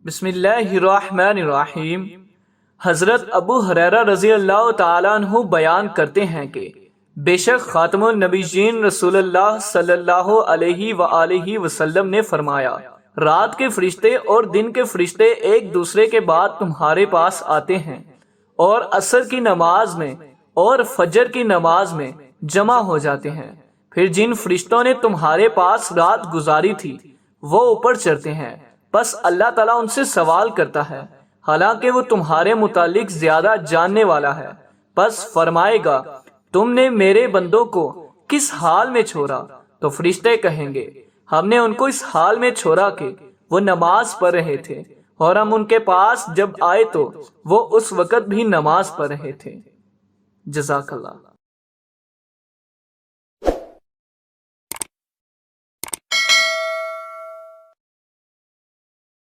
بسم اللہ الرحمن الرحیم۔ حضرت ابو ہریرہ رضی اللہ تعالیٰ عنہ بیان کرتے ہیں کہ بے شک خاتم النبیین رسول اللہ صلی اللہ علیہ وآلہ وسلم نے فرمایا، رات کے فرشتے اور دن کے فرشتے ایک دوسرے کے بعد تمہارے پاس آتے ہیں اور عصر کی نماز میں اور فجر کی نماز میں جمع ہو جاتے ہیں۔ پھر جن فرشتوں نے تمہارے پاس رات گزاری تھی وہ اوپر چڑھتے ہیں، بس اللہ تعالیٰ ان سے سوال کرتا ہے، حالانکہ وہ تمہارے متعلق زیادہ جاننے والا ہے۔ بس فرمائے گا، تم نے میرے بندوں کو کس حال میں چھوڑا؟ تو فرشتے کہیں گے، ہم نے ان کو اس حال میں چھوڑا کہ وہ نماز پڑھ رہے تھے، اور ہم ان کے پاس جب آئے تو وہ اس وقت بھی نماز پڑھ رہے تھے۔ جزاک اللہ۔